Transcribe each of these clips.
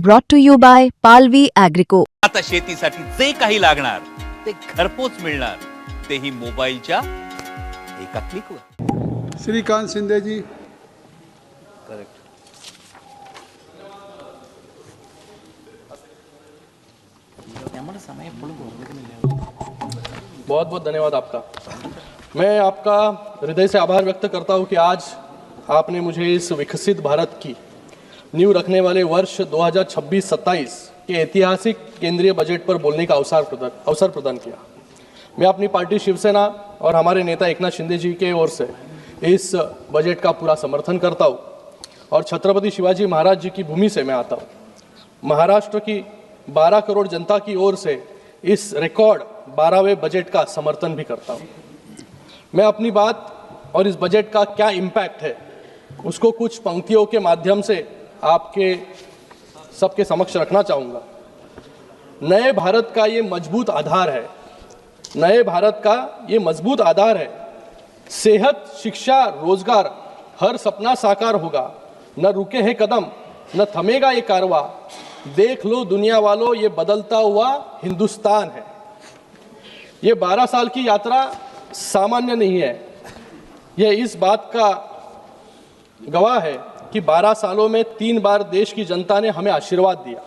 brought to you by Palvi Agrico. आता शेतीसाठी जे काही लागणार ते घरपोच मिळणार, तेही मोबाईलच्या एका क्लिकवर. श्रीकांत शिंदे जी. करेक्ट. बहुत बहुत धन्यवाद आपका. मैं आपका हृदय से आभार व्यक्त करता हूं कि आज आपने मुझे इस विकसित भारत की नींव रखने वाले वर्ष 2026-27 के ऐतिहासिक केंद्रीय बजट पर बोलने का अवसर प्रदान किया. मैं अपनी पार्टी शिवसेना और हमारे नेता एकनाथ शिंदे जी के ओर से इस बजट का पूरा समर्थन करता हूं और छत्रपति शिवाजी महाराज जी की भूमि से मैं आता हूं. महाराष्ट्र की 12 करोड़ जनता की ओर से इस रिकॉर्ड 12वें बजट का समर्थन भी करता हूं. मैं अपनी बात और इस बजट का क्या इम्पैक्ट है उसको कुछ पंक्तियों के माध्यम से आपके सबके समक्ष रखना चाहूँगा. नए भारत का ये मजबूत आधार है. नए भारत का ये मजबूत आधार है. सेहत, शिक्षा, रोजगार, हर सपना साकार होगा. न रुके हैं कदम, न थमेगा ये कारवा. देख लो दुनिया वालों, ये बदलता हुआ हिंदुस्तान है. ये 12 साल की यात्रा सामान्य नहीं है. यह इस बात का गवाह है कि 12 सालों में 3 बार देश की जनता ने हमें आशीर्वाद दिया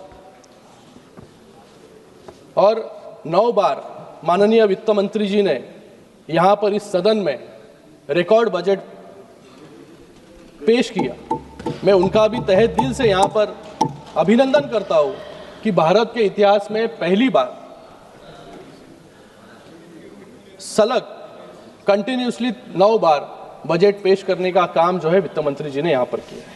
और 9 बार माननीय वित्त मंत्री जी ने यहाँ पर इस सदन में रिकॉर्ड बजट पेश किया. मैं उनका भी तहे दिल से यहाँ पर अभिनंदन करता हूँ कि भारत के इतिहास में पहली बार सलग कंटिन्यूसली 9 बार बजट पेश करने का काम जो है वित्त मंत्री जी ने यहाँ पर किया है.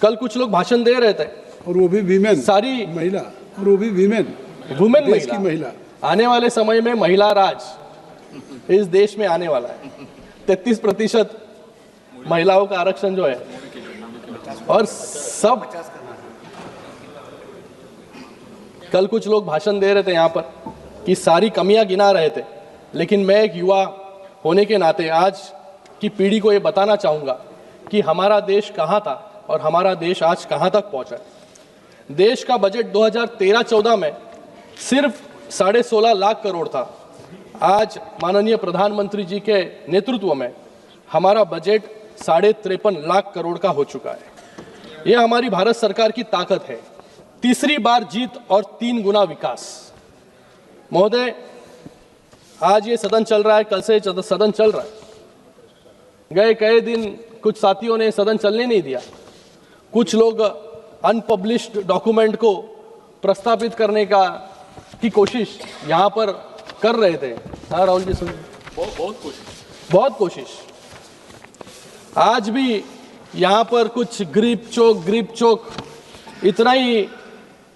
कल कुछ लोग भाषण दे रहे थे और वो भी वीमेन, सारी महिला, और वो भी वीमेन, वुमेन देश की महिला. आने वाले समय में महिला राज इस देश में आने वाला है. 33% महिलाओं का आरक्षण जो है, और सब कल कुछ लोग भाषण दे रहे थे यहाँ पर कि सारी कमियां गिना रहे थे, लेकिन मैं एक युवा होने के नाते आज की पीढ़ी को ये बताना चाहूँगा कि हमारा देश कहाँ था और हमारा देश आज कहाँ तक पहुँचा है. देश का बजट 2013-14 में सिर्फ 16.5 लाख करोड़ था. आज माननीय प्रधानमंत्री जी के नेतृत्व में हमारा बजट 53.5 लाख करोड़ का हो चुका है. यह हमारी भारत सरकार की ताकत है. तीसरी बार जीत और 3 गुना विकास. महोदय, आज ये सदन चल रहा है, कल से सदन चल रहा है. गए कई दिन कुछ साथियों ने सदन चलने नहीं दिया. कुछ लोग अनपब्लिश्ड डॉक्यूमेंट को प्रस्तावित करने की कोशिश यहाँ पर कर रहे थे. हाँ राहुल जी, सुनिए. बहुत कोशिश. आज भी यहाँ पर कुछ ग्रीप चोक इतना ही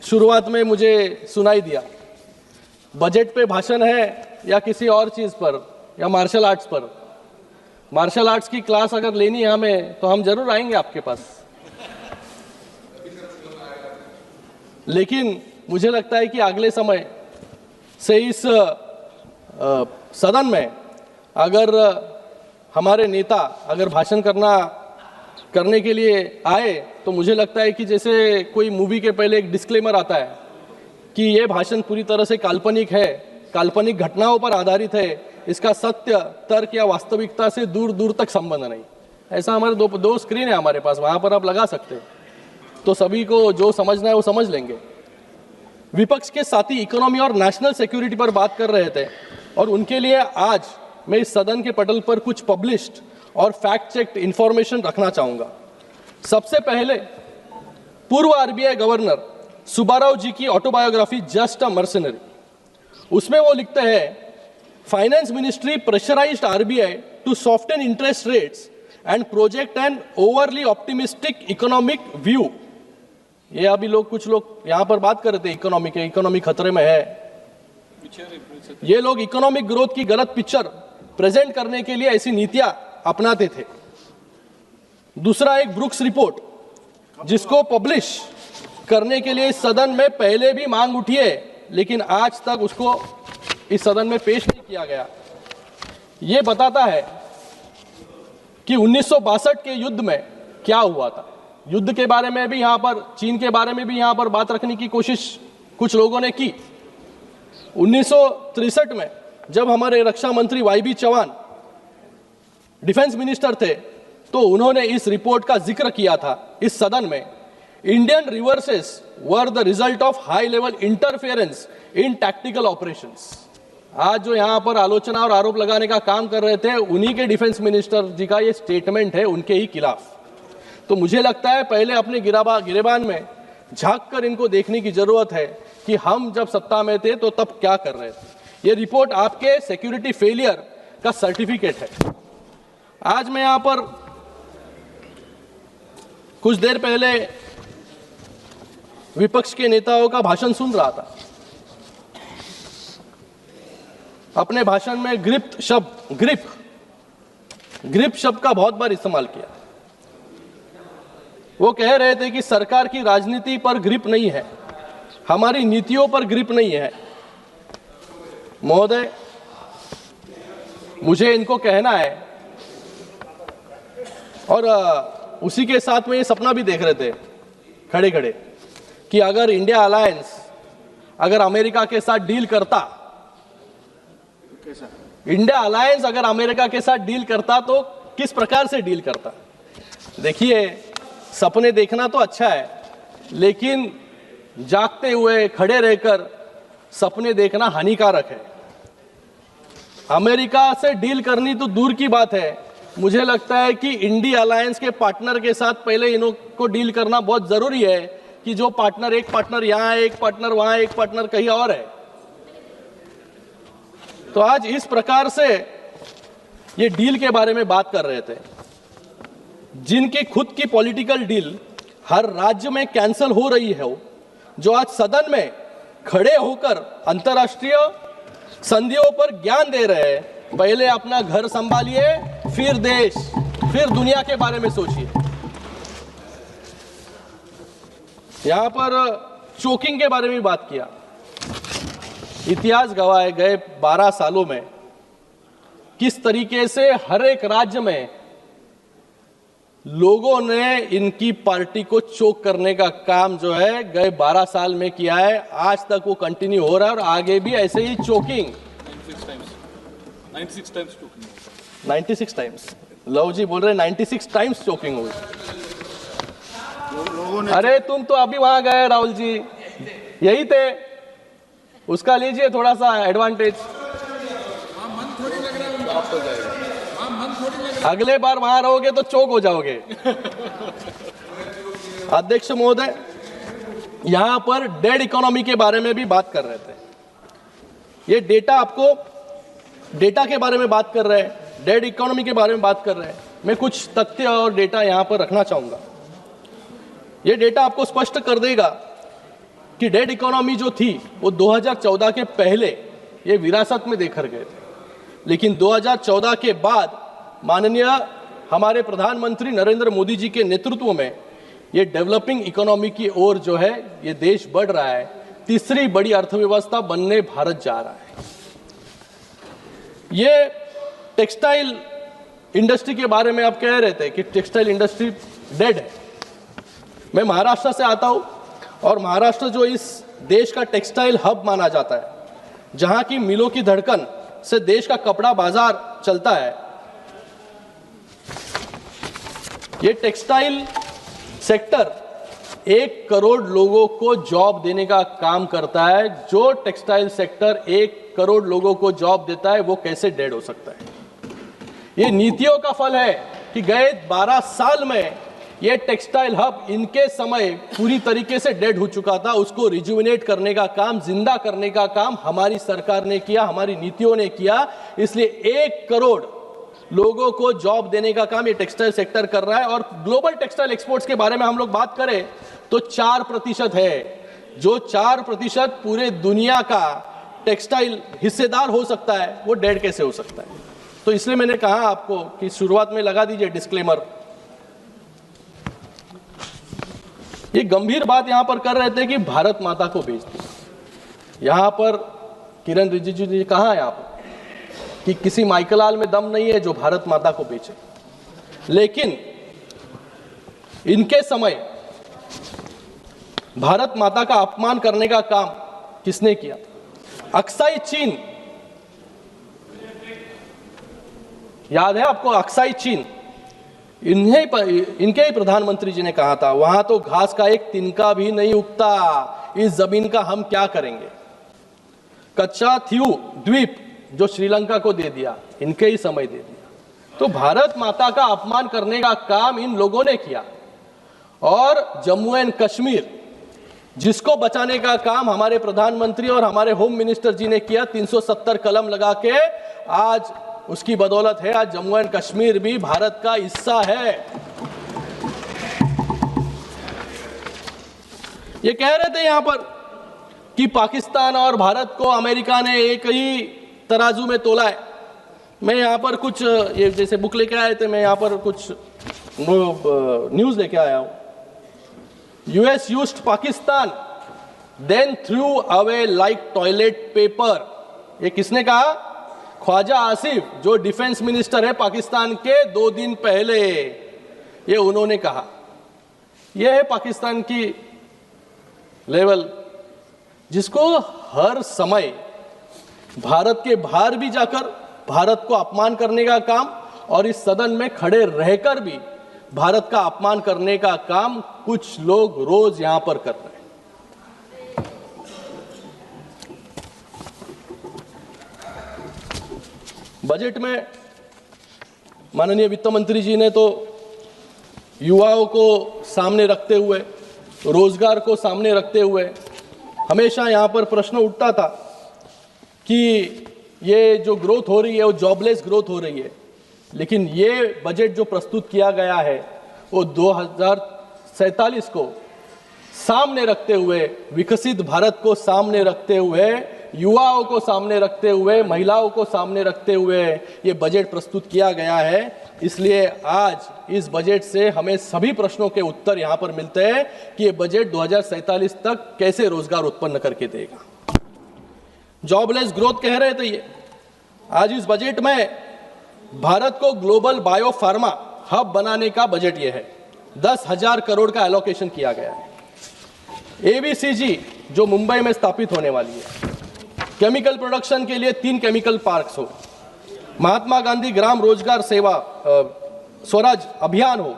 शुरुआत में मुझे सुनाई दिया. बजट पे भाषण है या किसी और चीज़ पर, या मार्शल आर्ट्स पर. मार्शल आर्ट्स की क्लास अगर लेनी है हमें तो हम जरूर आएंगे आपके पास. लेकिन मुझे लगता है कि अगले समय से इस सदन में अगर हमारे नेता अगर भाषण करने के लिए आए तो मुझे लगता है कि जैसे कोई मूवी के पहले एक डिस्क्लेमर आता है कि ये भाषण पूरी तरह से काल्पनिक है, काल्पनिक घटनाओं पर आधारित है, इसका सत्य, तर्क या वास्तविकता से दूर दूर तक संबंध नहीं. ऐसा हमारे दो स्क्रीन है हमारे पास, वहाँ पर आप लगा सकते हैं, तो सभी को जो समझना है वो समझ लेंगे. विपक्ष के साथी इकोनॉमी और नेशनल सिक्योरिटी पर बात कर रहे थे और उनके लिए आज मैं इस सदन के पटल पर कुछ पब्लिश्ड और फैक्ट चेक्ड इंफॉर्मेशन रखना चाहूँगा. सबसे पहले पूर्व आरबीआई गवर्नर सुब्बाराव जी की ऑटोबायोग्राफी जस्ट अ मर्सनरी, उसमें वो लिखते हैं, finance ministry pressurised RBI to soften interest rates and project an overly optimistic economic view. ये अभी कुछ लोग यहाँ पर बात कर रहे थे इकोनॉमी खतरे में है. ये लोग इकोनॉमिक ग्रोथ की गलत पिक्चर प्रेजेंट करने के लिए ऐसी नीतियां अपनाते थे. दूसरा एक ब्रुक्स रिपोर्ट जिसको पब्लिश करने के लिए इस सदन में पहले भी मांग उठी है, लेकिन आज तक उसको इस सदन में पेश नहीं किया गया. ये बताता है कि 1962 के युद्ध में क्या हुआ था. युद्ध के बारे में भी यहाँ पर, चीन के बारे में भी यहाँ पर बात रखने की कोशिश कुछ लोगों ने की। 1963 में जब हमारे रक्षा मंत्री वाई.बी. चौहान डिफेंस मिनिस्टर थे तो उन्होंने इस रिपोर्ट का जिक्र किया था इस सदन में। Indian reverses were the result of high level interference in tactical operations. आज जो यहाँ पर आलोचना और आरोप लगाने का काम कर रहे थे उन्हीं के डिफेंस मिनिस्टर जी का ये स्टेटमेंट है उनके ही खिलाफ। तो मुझे लगता है पहले अपने गिरेबान में झांक कर इनको देखने की जरूरत है कि हम जब सत्ता में थे तो तब क्या कर रहे थे। ये रिपोर्ट आपके सिक्योरिटी फेलियर का सर्टिफिकेट है। आज मैं यहां पर कुछ देर पहले विपक्ष के नेताओं का भाषण सुन रहा था। अपने भाषण में ग्रिप शब्द का बहुत बार इस्तेमाल किया। वो कह रहे थे कि सरकार की राजनीति पर ग्रिप नहीं है, हमारी नीतियों पर ग्रिप नहीं है। महोदय, मुझे इनको कहना है और उसी के साथ में ये सपना भी देख रहे थे खड़े खड़े कि अगर इंडिया अलायंस अगर अमेरिका के साथ डील करता, इंडिया अलायंस अगर अमेरिका के साथ डील करता तो किस प्रकार से डील करता। देखिए, सपने देखना तो अच्छा है, लेकिन जागते हुए खड़े रहकर सपने देखना हानिकारक है। अमेरिका से डील करनी तो दूर की बात है, मुझे लगता है कि इंडिया अलायंस के पार्टनर के साथ पहले इन्हों को डील करना बहुत जरूरी है कि जो पार्टनर, एक पार्टनर यहां है, एक पार्टनर वहां, एक पार्टनर कहीं और है। तो आज इस प्रकार से ये डील के बारे में बात कर रहे थे, जिनकी खुद की पॉलिटिकल डील हर राज्य में कैंसिल हो रही है, जो आज सदन में खड़े होकर अंतर्राष्ट्रीय संधियों पर ज्ञान दे रहे हैं। पहले अपना घर संभालिए, फिर देश, फिर दुनिया के बारे में सोचिए। यहां पर चोकिंग के बारे में बात किया। इतिहास गवाह है गए 12 सालों में किस तरीके से हर एक राज्य में लोगों ने इनकी पार्टी को चोक करने का काम जो है गए 12 साल में किया है। आज तक वो कंटिन्यू हो रहा है और आगे भी ऐसे ही चोकिंग 96 टाइम्स लव जी बोल रहे 96 टाइम्स चोकिंग हुई। अरे तुम तो अभी वहां गए राहुल जी, यही थे, उसका लीजिए थोड़ा सा एडवांटेज। अगले बार वहां रहोगे तो चौक हो जाओगे। अध्यक्ष महोदय, यहां पर डेड इकोनॉमी के बारे में भी बात कर रहे थे। ये डेटा के बारे में बात कर रहे हैं, डेड इकोनॉमी के बारे में बात कर रहे हैं। मैं कुछ तथ्य और डेटा यहां पर रखना चाहूंगा। ये डेटा आपको स्पष्ट कर देगा कि डेड इकोनॉमी जो थी वो 2014 के पहले ये विरासत में देकर गए थे, लेकिन 2014 के बाद माननीय हमारे प्रधानमंत्री नरेंद्र मोदी जी के नेतृत्व में ये डेवलपिंग इकोनॉमी की ओर जो है ये देश बढ़ रहा है। तीसरी बड़ी अर्थव्यवस्था बनने भारत जा रहा है। ये टेक्सटाइल इंडस्ट्री के बारे में आप कह रहे थे कि टेक्सटाइल इंडस्ट्री डेड है। मैं महाराष्ट्र से आता हूं और महाराष्ट्र जो इस देश का टेक्सटाइल हब माना जाता है, जहां की मिलों की धड़कन से देश का कपड़ा बाजार चलता है, ये टेक्सटाइल सेक्टर 1 करोड़ लोगों को जॉब देने का काम करता है। जो टेक्सटाइल सेक्टर 1 करोड़ लोगों को जॉब देता है वो कैसे डेड हो सकता है? ये नीतियों का फल है कि गए 12 साल में ये टेक्सटाइल हब इनके समय पूरी तरीके से डेड हो चुका था। उसको रिजुविनेट करने का काम, जिंदा करने का काम हमारी सरकार ने किया, हमारी नीतियों ने किया। इसलिए 1 करोड़ लोगों को जॉब देने का काम ये टेक्सटाइल सेक्टर कर रहा है। और ग्लोबल टेक्सटाइल एक्सपोर्ट्स के बारे में हम लोग बात करें तो 4% है। जो 4% पूरे दुनिया का टेक्सटाइल हिस्सेदार हो सकता है, वो डेड कैसे हो सकता है? तो इसलिए मैंने कहा आपको कि शुरुआत में लगा दीजिए डिस्क्लेमर। ये गंभीर बात यहां पर कर रहे थे कि भारत माता को बेच दी। यहां पर किरण रिजिजू जी कहा है आप कि किसी माइकल आल में दम नहीं है जो भारत माता को बेचे। लेकिन इनके समय भारत माता का अपमान करने का काम किसने किया? अक्साई चीन, याद है आपको? अक्साई चीन, इनके ही प्रधानमंत्री जी ने कहा था वहां तो घास का एक तिनका भी नहीं उगता, इस जमीन का हम क्या करेंगे? कच्चा थीऊ द्वीप जो श्रीलंका को दे दिया, इनके ही समय दे दिया। तो भारत माता का अपमान करने का काम इन लोगों ने किया। और जम्मू एंड कश्मीर जिसको बचाने का काम हमारे प्रधानमंत्री और हमारे होम मिनिस्टर जी ने किया, 370 कलम लगा के, आज उसकी बदौलत है आज जम्मू एंड कश्मीर भी भारत का हिस्सा है। ये कह रहे थे यहां पर कि पाकिस्तान और भारत को अमेरिका ने एक ही तराजू में तोला है। मैं यहां पर कुछ, ये जैसे बुक लेके आए थे, मैं यहां पर कुछ न्यूज लेके आया हूं। US used Pakistan then threw away like toilet paper. ये किसने कहा? ख्वाजा आसिफ, जो डिफेंस मिनिस्टर है पाकिस्तान के, 2 दिन पहले ये उन्होंने कहा। यह है पाकिस्तान की लेवल, जिसको हर समय भारत के बाहर भी जाकर भारत को अपमान करने का काम और इस सदन में खड़े रहकर भी भारत का अपमान करने का काम कुछ लोग रोज यहां पर कर रहे हैं। बजट में माननीय वित्त मंत्री जी ने तो युवाओं को सामने रखते हुए, रोजगार को सामने रखते हुए, हमेशा यहां पर प्रश्न उठता था कि ये जो ग्रोथ हो रही है वो जॉबलेस ग्रोथ हो रही है। लेकिन ये बजट जो प्रस्तुत किया गया है वो 2047 को सामने रखते हुए, विकसित भारत को सामने रखते हुए, युवाओं को सामने रखते हुए, महिलाओं को सामने रखते हुए ये बजट प्रस्तुत किया गया है। इसलिए आज इस बजट से हमें सभी प्रश्नों के उत्तर यहां पर मिलते हैं कि ये बजट 2047 तक कैसे रोजगार उत्पन्न करके देगा। जॉबलेस ग्रोथ कह रहे थे ये, आज इस बजट में भारत को ग्लोबल बायो फार्मा हब बनाने का बजट ये है। 10,000 करोड़ का एलोकेशन किया गया है। एबीसीजी जो मुंबई में स्थापित होने वाली है, केमिकल प्रोडक्शन के लिए 3 केमिकल पार्क्स हो, महात्मा गांधी ग्राम रोजगार सेवा स्वराज अभियान हो,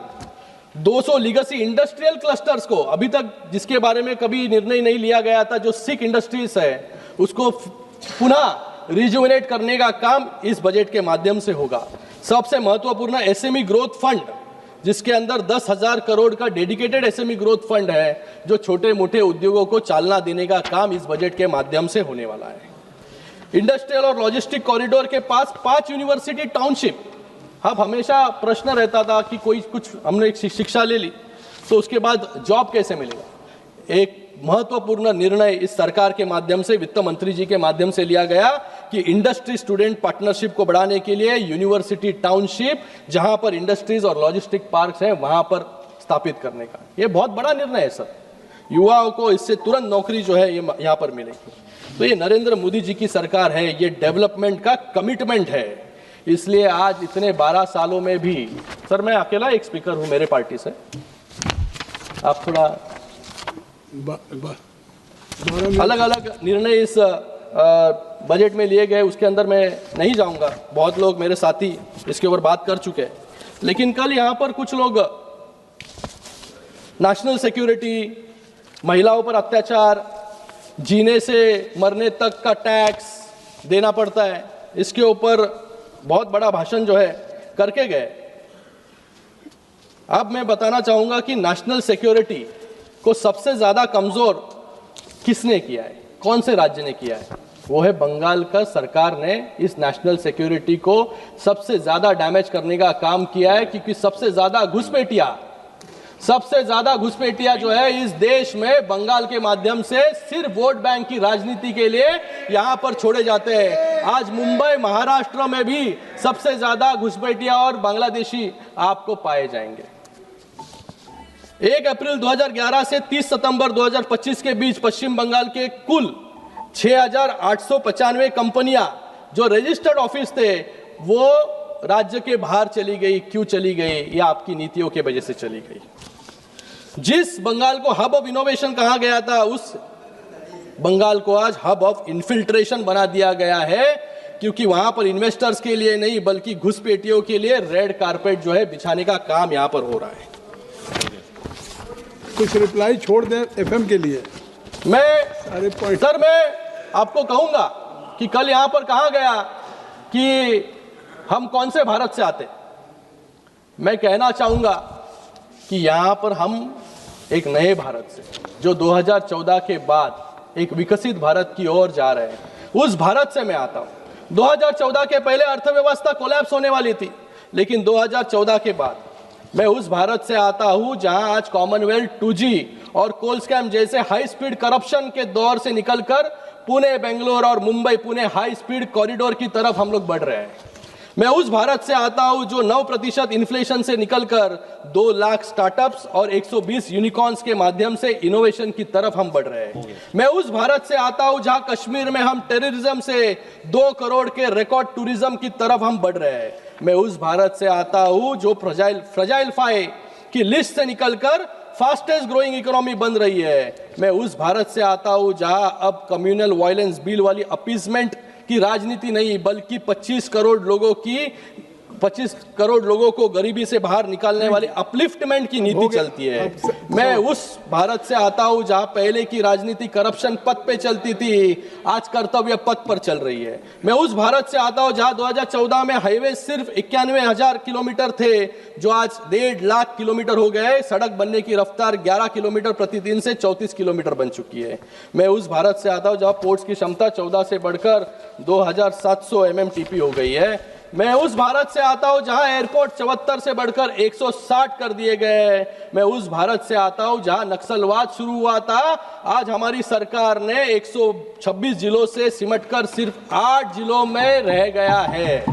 200 लीगेसी इंडस्ट्रियल क्लस्टर्स को, अभी तक जिसके बारे में कभी निर्णय नहीं लिया गया था, जो सिक इंडस्ट्रीज है उसको पुनः रिजुविनेट करने का काम इस बजट के माध्यम से होगा। सबसे महत्वपूर्ण एसएमई ग्रोथ फंड, जिसके अंदर 10,000 करोड़ का डेडिकेटेड एसएमई ग्रोथ फंड है, जो छोटे मोटे उद्योगों को चालना देने का काम इस बजट के माध्यम से होने वाला है। इंडस्ट्रियल और लॉजिस्टिक कॉरिडोर के पास 5 यूनिवर्सिटी टाउनशिप। अब हमेशा प्रश्न रहता था कि कोई कुछ हमने शिक्षा ले ली तो उसके बाद जॉब कैसे मिलेगा। एक महत्वपूर्ण निर्णय इस सरकार के माध्यम से, वित्त मंत्री जी के माध्यम से लिया गया कि इंडस्ट्री स्टूडेंट पार्टनरशिप को बढ़ाने के लिए यूनिवर्सिटी टाउनशिप, जहां पर इंडस्ट्रीज और लॉजिस्टिक पार्क्स हैं, वहां पर स्थापित करने का ये बहुत बड़ा निर्णय है सर। युवाओं को इससे तुरंत नौकरी जो है ये यहाँ पर मिलेगी। तो ये नरेंद्र मोदी जी की सरकार है, ये डेवलपमेंट का कमिटमेंट है। इसलिए आज इतने 12 सालों में भी, सर मैं अकेला एक स्पीकर हूं मेरे पार्टी से, आप थोड़ा अलग अलग निर्णय इस बजट में लिए गए, उसके अंदर मैं नहीं जाऊंगा, बहुत लोग मेरे साथी इसके ऊपर बात कर चुके हैं। लेकिन कल यहां पर कुछ लोग नेशनल सिक्योरिटी, महिलाओं पर अत्याचार, जीने से मरने तक का टैक्स देना पड़ता है, इसके ऊपर बहुत बड़ा भाषण जो है करके गए। अब मैं बताना चाहूंगा कि नेशनल सिक्योरिटी को सबसे ज्यादा कमजोर किसने किया है, कौन से राज्य ने किया है? वो है बंगाल का सरकार ने इस नेशनल सिक्योरिटी को सबसे ज्यादा डैमेज करने का काम किया है, क्योंकि सबसे ज्यादा घुसपैठिया जो है इस देश में बंगाल के माध्यम से सिर्फ वोट बैंक की राजनीति के लिए यहां पर छोड़े जाते हैं। आज मुंबई, महाराष्ट्र में भी सबसे ज्यादा घुसपैठिया और बांग्लादेशी आपको पाए जाएंगे। 1 अप्रैल 2011 से 30 सितंबर 2025 के बीच पश्चिम बंगाल के कुल 6,895 कंपनियां जो रजिस्टर्ड ऑफिस थे वो राज्य के बाहर चली गई। क्यों चली गई? ये आपकी नीतियों के वजह से चली गई। जिस बंगाल को हब ऑफ इनोवेशन कहा गया था, उस बंगाल को आज हब ऑफ इन्फिल्ट्रेशन बना दिया गया है, क्योंकि वहां पर इन्वेस्टर्स के लिए नहीं बल्कि घुसपैठियों के लिए रेड कारपेट जो है बिछाने का काम यहां पर हो रहा है। कुछ रिप्लाई छोड़ दें एफएम के लिए। सर मैं आपको कहूंगा कि कल यहां पर कहा गया कि हम कौन से भारत से आते। मैं कहना चाहूंगा कि यहां पर हम एक नए भारत से, जो 2014 के बाद एक विकसित भारत की ओर जा रहे हैं, उस भारत से मैं आता हूं। 2014 के पहले अर्थव्यवस्था कोलैप्स होने वाली थी, लेकिन 2014 के बाद मैं उस भारत से आता हूं जहां आज कॉमनवेल्थ 2G और कोल स्कैम जैसे हाई स्पीड करप्शन के दौर से निकलकर पुणे, बेंगलोर और Mumbai Pune high speed corridor की तरफ हम लोग बढ़ रहे हैं। मैं उस भारत से आता हूं जो 9% इन्फ्लेशन से निकलकर 2 लाख स्टार्टअप्स और 120 यूनिकॉर्न्स के माध्यम से इनोवेशन की तरफ हम बढ़ रहे हैं। मैं उस भारत से आता हूं जहां कश्मीर में हम टेररिज्म से 2 करोड़ के रिकॉर्ड टूरिज्म की तरफ हम बढ़ रहे हैं। मैं उस भारत से आता हूं जो फ्रजाइल 5 की लिस्ट से निकलकर फास्टेस्ट ग्रोइंग इकोनॉमी बन रही है। मैं उस भारत से आता हूं जहां अब कम्युनल वायलेंस बिल वाली अपीजमेंट की राजनीति नहीं बल्कि 25 करोड़ लोगों को गरीबी से बाहर निकालने वाली अपलिफ्टमेंट की नीति चलती है। मैं उस भारत से आता हूं जहां पहले की राजनीति करप्शन पथ पे चलती थी, आज कर्तव्य पथ पर चल रही है। मैं उस भारत से आता हूं जहां 2014 में हाईवे सिर्फ 91,000 किलोमीटर थे, जो आज 1.5 लाख किलोमीटर हो गए। सड़क बनने की रफ्तार 11 किलोमीटर प्रतिदिन से 34 किलोमीटर बन चुकी है। मैं उस भारत से आता हूं जहां पोर्ट्स की क्षमता 14 से बढ़कर 2700 MMTP हो गई है। मैं उस भारत से आता हूं जहां एयरपोर्ट 74 से बढ़कर 160 कर दिए गए। मैं उस भारत से आता हूं जहां नक्सलवाद शुरू हुआ था, आज हमारी सरकार ने 126 जिलों से सिमटकर सिर्फ 8 जिलों में रह गया है।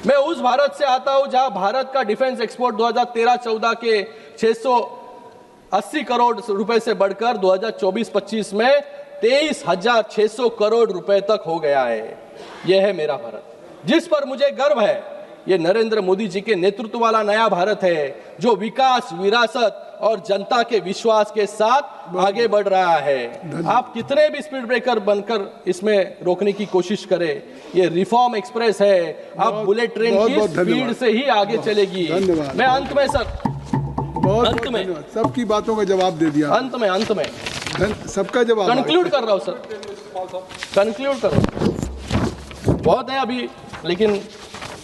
मैं उस भारत से आता हूं जहां भारत का डिफेंस एक्सपोर्ट 2013-14 के 680 करोड़ रुपए से बढ़कर 2024-25 में 23,600 करोड़ रुपए तक हो गया है। यह है मेरा भारत, जिस पर मुझे गर्व है। ये नरेंद्र मोदी जी के नेतृत्व वाला नया भारत है, जो विकास, विरासत और जनता के विश्वास के साथ आगे बढ़ रहा है। आप कितने भी स्पीड ब्रेकर बनकर इसमें रोकने की कोशिश करें, ये रिफॉर्म एक्सप्रेस है। आप बुलेट ट्रेन की स्पीड से ही आगे चलेगी। मैं अंत में सर, बहुत में सबकी बातों का जवाब दे दिया। अंत में सबका जवाब कंक्लूड कर रहा हूँ सर, कंक्लूड कर रहा हूँ। बहुत है अभी, लेकिन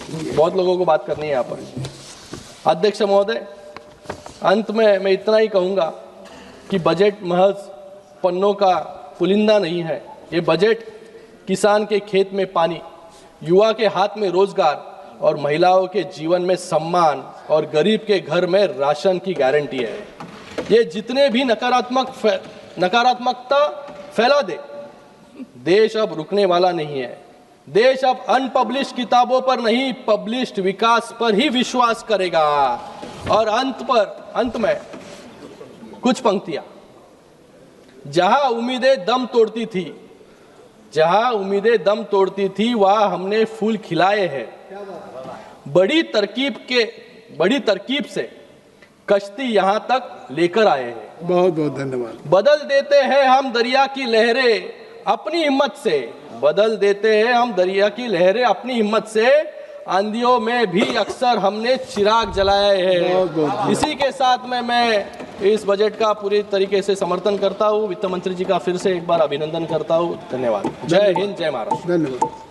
बहुत लोगों को बात करनी है यहाँ पर। अध्यक्ष महोदय, अंत में मैं इतना ही कहूँगा कि बजट महज पन्नों का पुलिंदा नहीं है। ये बजट किसान के खेत में पानी, युवा के हाथ में रोजगार और महिलाओं के जीवन में सम्मान और गरीब के घर में राशन की गारंटी है। ये जितने भी नकारात्मकता फैला दे, देश अब रुकने वाला नहीं है। देश अब अनपब्लिश्ड किताबों पर नहीं, पब्लिश्ड विकास पर ही विश्वास करेगा। और अंत में कुछ पंक्तियां, जहां उम्मीदें दम तोड़ती थी वहां हमने फूल खिलाए हैं। बड़ी तरकीब से कश्ती यहां तक लेकर आए हैं। बहुत बहुत धन्यवाद। बदल देते हैं हम दरिया की लहरें अपनी हिम्मत से, बदल देते हैं हम दरिया की लहरें अपनी हिम्मत से। आंधियों में भी अक्सर हमने चिराग जलाए हैं। इसी के साथ में मैं इस बजट का पूरी तरीके से समर्थन करता हूं। वित्त मंत्री जी का फिर से एक बार अभिनंदन करता हूं। धन्यवाद। जय हिंद, जय महाराष्ट्र। धन्यवाद।